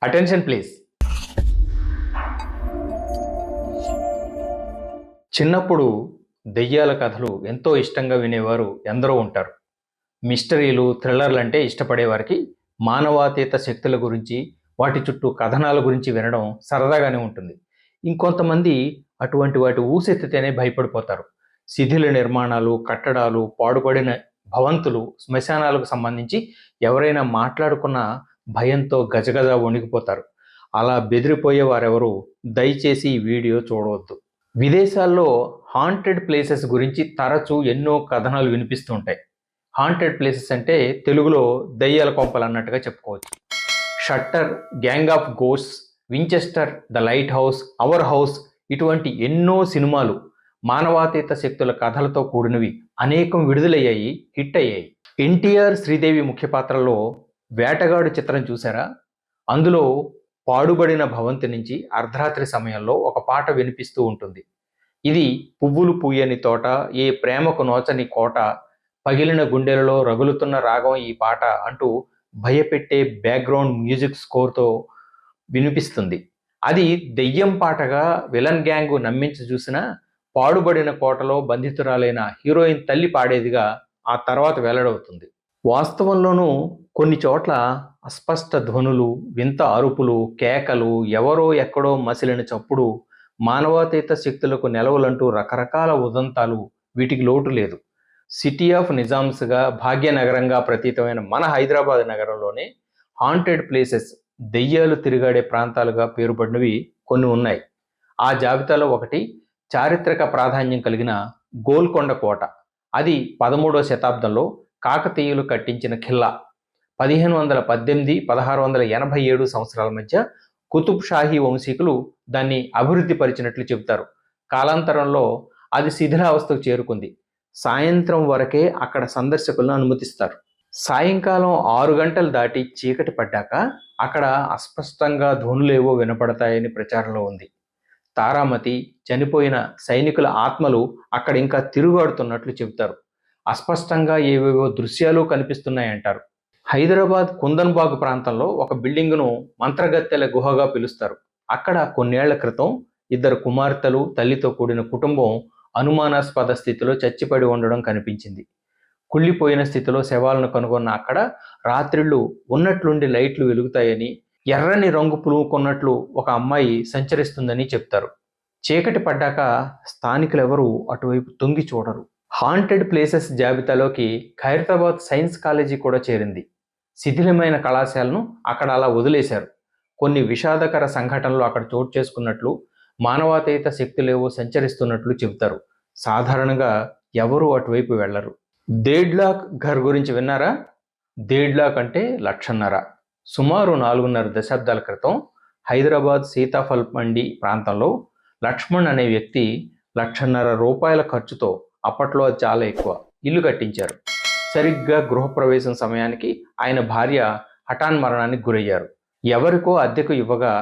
Attention please. చిన్నప్పుడు దెయ్యాల కథలు ఎంతో ఇష్టంగా వినేవారు ఎందరో ఉంటారు. మిస్టరీలు, థ్రిల్లర్లు అంటే ఇష్టపడేవారికి మానవాతీత శక్తుల గురించి, వాటి చుట్టూ కథనాల గురించి వినడం సరదాగానే ఉంటుంది. ఇంకొంతమంది అటువంటి వాటి ఊసెత్తితేనే భయపడిపోతారు. శిథిల నిర్మాణాలు, కట్టడాలు, పాడుపడిన భవంతులు, శ్మశానాలకు సంబంధించి ఎవరైనా మాట్లాడుకున్న భయంతో గజగజ వణికిపోతారు. అలా బెదిరిపోయే వారెవరూ దయచేసి ఈ వీడియో చూడవద్దు. విదేశాల్లో హాంటెడ్ ప్లేసెస్ గురించి తరచూ ఎన్నో కథనాలు వినిపిస్తూ ఉంటాయి. హాంటెడ్ ప్లేసెస్ అంటే తెలుగులో దయ్యాల కొంపలు అన్నట్టుగా చెప్పుకోవచ్చు. Shutter, gang of ghosts, Winchester, the light house, our house ఇటువంటి ఎన్నో సినిమాలు మానవాతీత శక్తుల కథలతో కూడినవి అనేకం విడుదలయ్యాయి, హిట్ అయ్యాయి. ఎన్టీఆర్, శ్రీదేవి ముఖ్య పాత్రలో వేటగాడు చిత్రం చూసారా? అందులో పాడుబడిన భవంతి నుంచి అర్ధరాత్రి సమయంలో ఒక పాట వినిపిస్తూ ఉంటుంది. ఇది పువ్వులు పూయని తోట, ఏ ప్రేమకు నోచని కోట, పగిలిన గుండెలలో రగులుతున్న రాగం ఈ పాట అంటూ భయపెట్టే బ్యాక్గ్రౌండ్ మ్యూజిక్ స్కోర్తో వినిపిస్తుంది. అది దెయ్యం పాటగా విలన్ గ్యాంగ్ నమ్మించి చూసిన పాడుబడిన కోటలో బంధితురాలైన హీరోయిన్ తల్లి పాడేదిగా ఆ తర్వాత వెల్లడవుతుంది. వాస్తవంలోనూ కొన్ని చోట్ల అస్పష్ట ధ్వనులు, వింత అరుపులు, కేకలు, ఎవరో ఎక్కడో మసిలిన చప్పుడు, మానవాతీత శక్తులకు నెలవులంటూ రకరకాల ఉదంతాలు, వీటికి లోటు లేదు. సిటీ ఆఫ్ నిజామ్స్గా, భాగ్యనగరంగా ప్రతీతమైన మన హైదరాబాద్ నగరంలోనే హాంటెడ్ ప్లేసెస్, దెయ్యాలు తిరిగాడే ప్రాంతాలుగా పేరుపడినవి కొన్ని ఉన్నాయి. ఆ జాబితాలో ఒకటి చారిత్రక ప్రాధాన్యం కలిగిన గోల్కొండ కోట. అది 13వ శతాబ్దంలో కాకతీయులు కట్టించిన ఖిల్లా. 1518-1687 సంవత్సరాల మధ్య కుతుబ్ షాహీ వంశీకులు దాన్ని అభివృద్ధి పరిచినట్లు చెబుతారు. కాలాంతరంలో అది శిథిలావస్థకు చేరుకుంది. సాయంత్రం వరకే అక్కడ సందర్శకులను అనుమతిస్తారు. సాయంకాలం 6 గంటలు దాటి చీకటి పడ్డాక అక్కడ అస్పష్టంగా ధ్వనులేవో వినపడతాయని ప్రచారంలో ఉంది. తారామతి, చనిపోయిన సైనికుల ఆత్మలు అక్కడ ఇంకా తిరుగాడుతున్నట్లు చెబుతారు. అస్పష్టంగా ఏవేవో దృశ్యాలు కనిపిస్తున్నాయంటారు. హైదరాబాద్ కుందన్బాగ్ ప్రాంతంలో ఒక బిల్డింగును మంత్రగత్తెల గుహగా పిలుస్తారు. అక్కడ కొన్నేళ్ల క్రితం 2 కుమార్తెలు, తల్లితో కూడిన కుటుంబం అనుమానాస్పద స్థితిలో చచ్చిపడి ఉండడం కనిపించింది. కుళ్ళిపోయిన స్థితిలో శవాలను కనుగొన్న అక్కడ రాత్రిళ్ళు ఉన్నట్లుండి లైట్లు వెలుగుతాయని, ఎర్రని రంగు పులుముకున్నట్లు ఒక అమ్మాయి సంచరిస్తుందని చెప్తారు. చీకటి పడ్డాక స్థానికులెవరూ అటువైపు తొంగి చూడరు. హాంటెడ్ ప్లేసెస్ జాబితాలోకి ఖైరతాబాద్ సైన్స్ కాలేజీ కూడా చేరింది. శిథిలమైన కళాశాలను అక్కడ అలా వదిలేశారు. కొన్ని విషాదకర సంఘటనలు అక్కడ చోటు చేసుకున్నట్లు, మానవాతీత శక్తులేవో సంచరిస్తున్నట్లు చెబుతారు. సాధారణంగా ఎవరూ అటువైపు వెళ్లరు. దేడ్లాక్ ఘర్ గురించి విన్నారా? దేడ్లాక్ అంటే 1,50,000. సుమారు 4.5 దశాబ్దాల క్రితం హైదరాబాద్ సీతాఫల్ మండి ప్రాంతంలో లక్ష్మణ్ అనే వ్యక్తి 1,50,000 రూపాయల ఖర్చుతో, అప్పట్లో అది చాలా ఎక్కువ, ఇల్లు కట్టించారు. సరిగ్గా గృహప్రవేశం సమయానికి ఆయన భార్య హఠాన్మరణానికి గురయ్యారు. ఎవరికో అద్దెకు ఇవ్వగా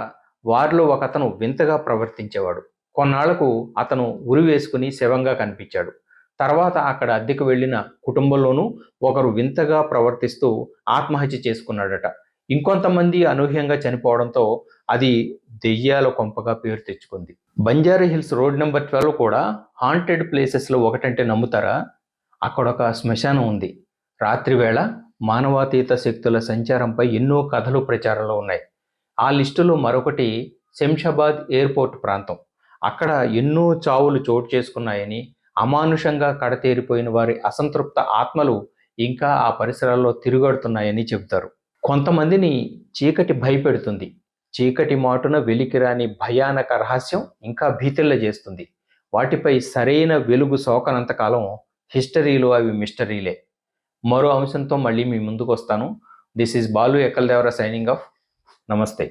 వారిలో ఒకతను వింతగా ప్రవర్తించేవాడు. కొన్నాళ్లకు అతను ఉరి వేసుకుని శవంగా కనిపించాడు. తర్వాత అక్కడ అద్దెకు వెళ్ళిన కుటుంబంలోనూ ఒకరు వింతగా ప్రవర్తిస్తూ ఆత్మహత్య చేసుకున్నాడట. ఇంకొంతమంది అనూహ్యంగా చనిపోవడంతో అది దెయ్యాల కొంపగా పేరు తెచ్చుకుంది. బంజారా హిల్స్ రోడ్ నెంబర్ 12 కూడా హాంటెడ్ ప్లేసెస్లో ఒకటంటే నమ్ముతారా? అక్కడొక శ్మశానం ఉంది. రాత్రివేళ మానవాతీత శక్తుల సంచారంపై ఎన్నో కథలు ప్రచారంలో ఉన్నాయి. ఆ లిస్టులో మరొకటి శంషాబాద్ ఎయిర్పోర్ట్ ప్రాంతం. అక్కడ ఎన్నో చావులు చోటు చేసుకున్నాయని, అమానుషంగా కడతేరిపోయిన వారి అసంతృప్త ఆత్మలు ఇంకా ఆ పరిసరాల్లో తిరుగాడుతున్నాయని చెబుతారు. కొంతమందిని చీకటి భయపెడుతుంది. చీకటి మాటున వెలికిరాని భయానక రహస్యం ఇంకా భీతిల్ల చేస్తుంది. వాటిపై సరైన వెలుగు సోకనంతకాలం హిస్టరీలో అవి మిస్టరీలే. మరో అంశంతో మళ్ళీ మీ ముందుకు వస్తాను. This is Balu Ekkal Devara signing off. నమస్తే.